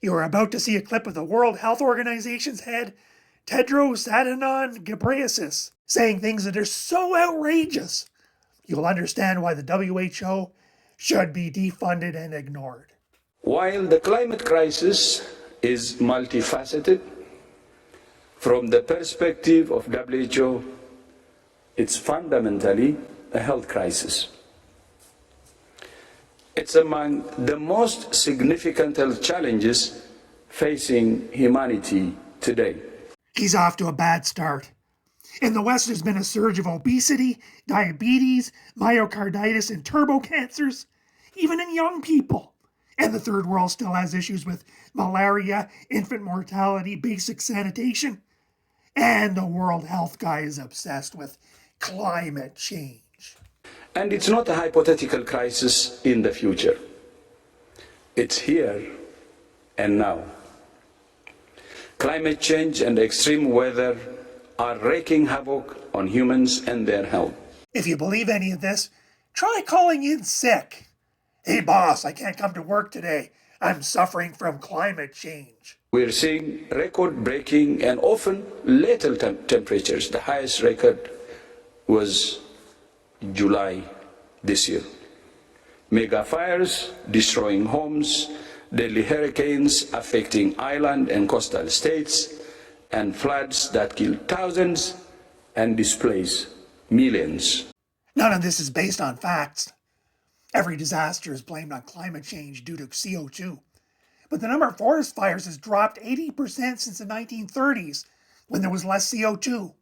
You are about to see a clip of the World Health Organization's head, Tedros Adhanom Ghebreyesus, saying things that are so outrageous, you'll understand why the WHO should be defunded and ignored. While the climate crisis is multifaceted, from the perspective of WHO, it's fundamentally a health crisis. It's among the most significant health challenges facing humanity today. He's off to a bad start. In the West, there's been a surge of obesity, diabetes, myocarditis, and turbo cancers, even in young people. And the third world still has issues with malaria, infant mortality, basic sanitation. And the World Health guy is obsessed with climate change. And it's not a hypothetical crisis in the future. It's here and now. Climate change and extreme weather are wreaking havoc on humans and their health. If you believe any of this, try calling in sick. Hey boss, I can't come to work today. I'm suffering from climate change. We're seeing record-breaking and often lethal temperatures. The highest record was July this year. Mega fires destroying homes, deadly hurricanes affecting island and coastal states, and floods that kill thousands and displace millions. None of this is based on facts. Every disaster is blamed on climate change due to CO2. But the number of forest fires has dropped 80% since the 1930s, when there was less CO2.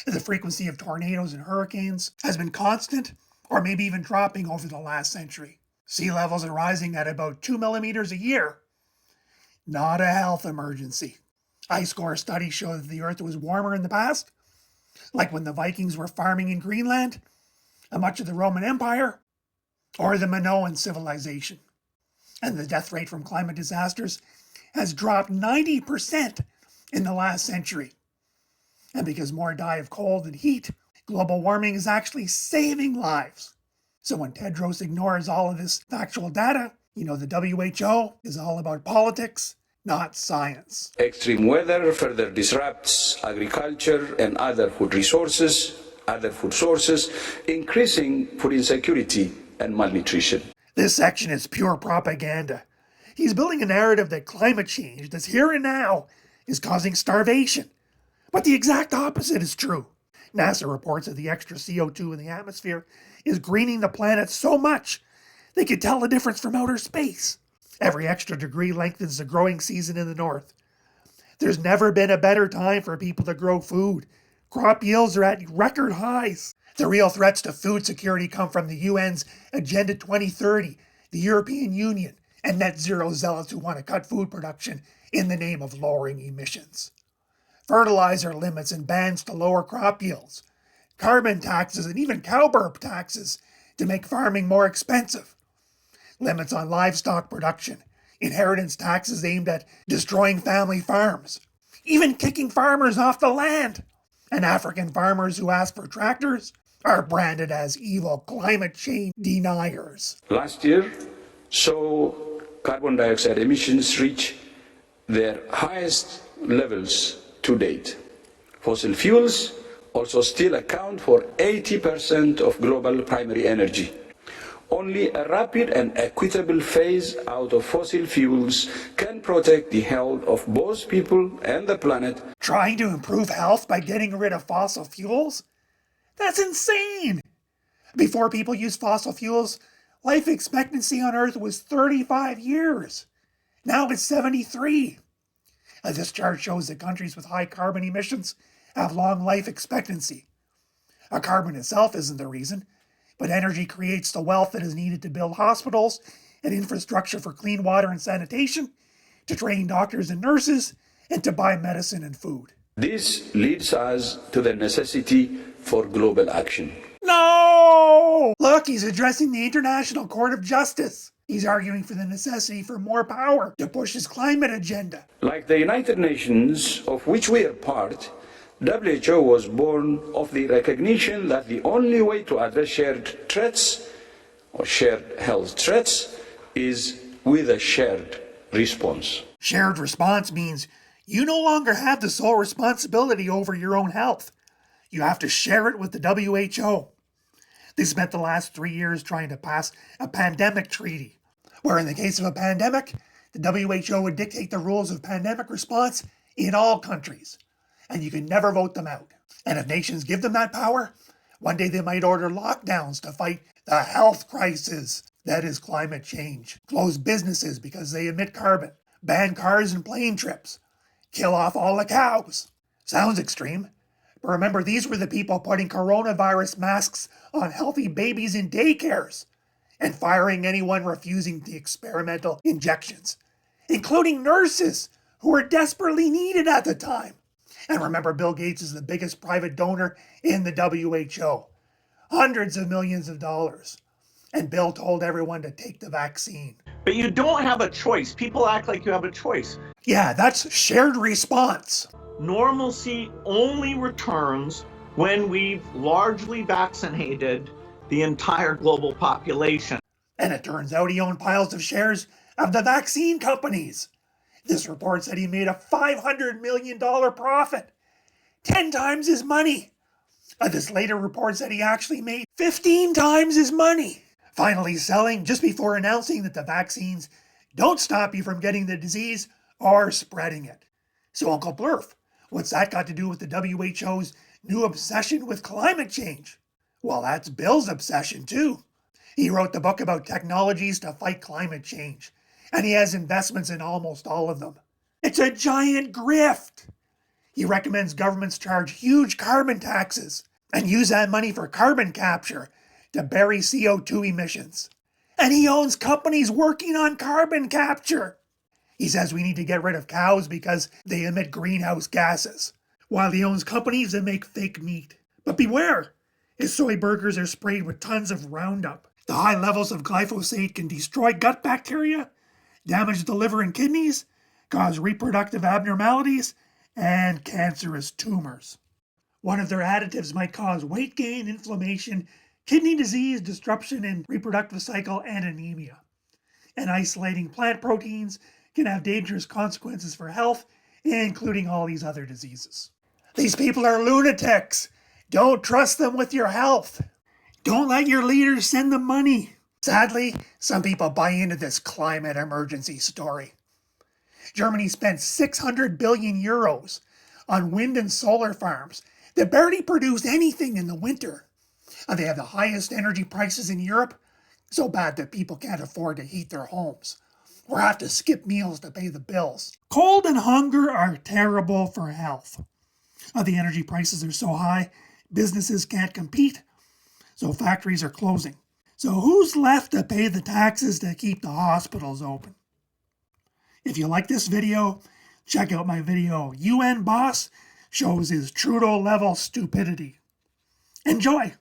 The frequency of tornadoes and hurricanes has been constant, or maybe even dropping over the last century. Sea levels are rising at about 2 millimeters a year. Not a health emergency. Ice core studies show that the Earth was warmer in the past, like when the Vikings were farming in Greenland, and much of the Roman Empire, or the Minoan civilization. And the death rate from climate disasters has dropped 90% in the last century. And because more die of cold and heat, global warming is actually saving lives. So when Tedros ignores all of this factual data, you know the WHO is all about politics, not science. Extreme weather further disrupts agriculture and other food sources, increasing food insecurity and malnutrition. This section is pure propaganda. He's building a narrative that climate change that's here and now is causing starvation. But the exact opposite is true. NASA reports that the extra CO2 in the atmosphere is greening the planet so much they can tell the difference from outer space. Every extra degree lengthens the growing season in the north. There's never been a better time for people to grow food. Crop yields are at record highs. The real threats to food security come from the UN's Agenda 2030, the European Union, and net zero zealots who want to cut food production in the name of lowering emissions. Fertilizer limits and bans to lower crop yields, carbon taxes and even cow burp taxes to make farming more expensive, limits on livestock production, inheritance taxes aimed at destroying family farms, even kicking farmers off the land. And African farmers who ask for tractors are branded as evil climate change deniers. Last year saw carbon dioxide emissions reach their highest levels to date. Fossil fuels also still account for 80% of global primary energy. Only a rapid and equitable phase out of fossil fuels can protect the health of both people and the planet. Trying to improve health by getting rid of fossil fuels? That's insane! Before people used fossil fuels, life expectancy on Earth was 35 years. Now it's 73. This chart shows that countries with high carbon emissions have long life expectancy. Carbon itself isn't the reason, but energy creates the wealth that is needed to build hospitals and infrastructure for clean water and sanitation, to train doctors and nurses, and to buy medicine and food. This leads us to the necessity for global action. No! Look, he's addressing the International Court of Justice. He's arguing for the necessity for more power to push his climate agenda. Like the United Nations, of which we are part, WHO was born of the recognition that the only way to address shared threats or shared health threats is with a shared response. Shared response means you no longer have the sole responsibility over your own health. You have to share it with the WHO. They spent the last 3 years trying to pass a pandemic treaty, where in the case of a pandemic, the WHO would dictate the rules of pandemic response in all countries, and you could never vote them out. And if nations give them that power, one day they might order lockdowns to fight the health crisis that is climate change, close businesses because they emit carbon, ban cars and plane trips, kill off all the cows. Sounds extreme, but remember, these were the people putting coronavirus masks on healthy babies in daycares and firing anyone refusing the experimental injections, including nurses who were desperately needed at the time. And remember, Bill Gates is the biggest private donor in the WHO. Hundreds of millions of dollars. And Bill told everyone to take the vaccine. But you don't have a choice. People act like you have a choice. Yeah, that's shared response. Normalcy only returns when we've largely vaccinated the entire global population. And it turns out he owned piles of shares of the vaccine companies. This report said he made a $500 million profit, 10 times his money. This later report said he actually made 15 times his money, finally selling just before announcing that the vaccines don't stop you from getting the disease or spreading it. So Uncle Blurf, what's that got to do with the WHO's new obsession with climate change? Well, that's Bill's obsession too. He wrote the book about technologies to fight climate change, and he has investments in almost all of them. It's a giant grift. He recommends governments charge huge carbon taxes and use that money for carbon capture to bury CO2 emissions. And he owns companies working on carbon capture. He says we need to get rid of cows because they emit greenhouse gases, while he owns companies that make fake meat. But beware, his soy burgers are sprayed with tons of Roundup. The high levels of glyphosate can destroy gut bacteria, damage the liver and kidneys, cause reproductive abnormalities, and cancerous tumors. One of their additives might cause weight gain, inflammation, kidney disease, disruption in reproductive cycle, and anemia. And isolating plant proteins can have dangerous consequences for health, including all these other diseases. These people are lunatics. Don't trust them with your health. Don't let your leaders send them money. Sadly, some people buy into this climate emergency story. Germany spent 600 billion euros on wind and solar farms that barely produce anything in the winter. And they have the highest energy prices in Europe, so bad that people can't afford to heat their homes or have to skip meals to pay the bills. Cold and hunger are terrible for health. The energy prices are so high, businesses can't compete, so factories are closing. So who's left to pay the taxes to keep the hospitals open? If you like this video, check out my video, UN Boss Shows His Trudeau-Level Stupidity. Enjoy!